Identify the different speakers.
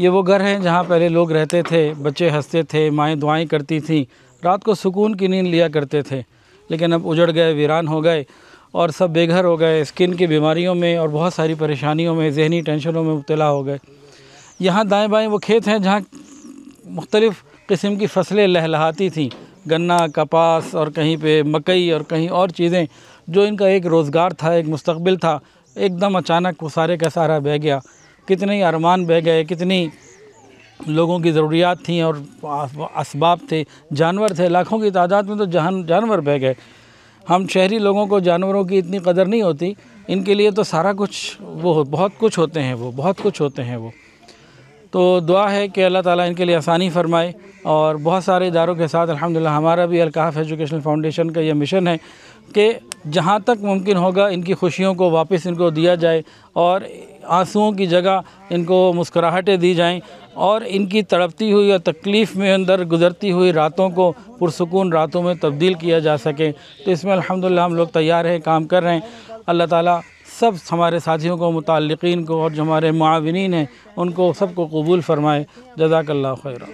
Speaker 1: ये वो घर हैं जहाँ पहले लोग रहते थे, बच्चे हंसते थे, माएँ दुआएं करती थीं, रात को सुकून की नींद लिया करते थे। लेकिन अब उजड़ गए, वीरान हो गए और सब बेघर हो गए, स्किन की बीमारियों में और बहुत सारी परेशानियों में, ज़हनी टेंशनों में मुब्तला हो गए। यहाँ दाएँ बाएँ वो खेत हैं जहाँ मुख्तलिफ़ किस्म की फसलें लहलहाती थीं, गन्ना, कपास और कहीं पे मकई और कहीं और चीज़ें, जो इनका एक रोज़गार था, एक मुस्तक़बिल था, एकदम अचानक वो सारे का सारा बह गया। कितने ही अरमान बह गए, कितनी लोगों की ज़रूरियात थी और असबाब थे, जानवर थे, लाखों की तादाद में तो जानवर बह गए। हम शहरी लोगों को जानवरों की इतनी कदर नहीं होती, इनके लिए तो सारा कुछ वो बहुत कुछ होते हैं, वो बहुत कुछ होते हैं वो। तो दुआ है कि अल्लाह ताला इनके लिए आसानी फ़रमाए। और बहुत सारे इदारों के साथ अल्हम्दुलिल्लाह हमारा भी अल-काफ एजुकेशनल फाउंडेशन का ये मिशन है कि जहाँ तक मुमकिन होगा इनकी खुशियों को वापस इनको दिया जाए और आंसुओं की जगह इनको मुस्कुराहटें दी जाएं और इनकी तड़पती हुई और तकलीफ़ में अंदर गुज़रती हुई रातों को पुरसुकून रातों में तब्दील किया जा सके। तो इसमें अल्हम्दुलिल्लाह हम लोग तैयार हैं, काम कर रहे हैं। अल्लाह ताला सब हमारे साथियों को, मुताल्लिक़ीन को और जो हमारे मुआविनीन हैं उनको सबको कबूल फ़रमाए। जज़ाकल्लाहु खैरा।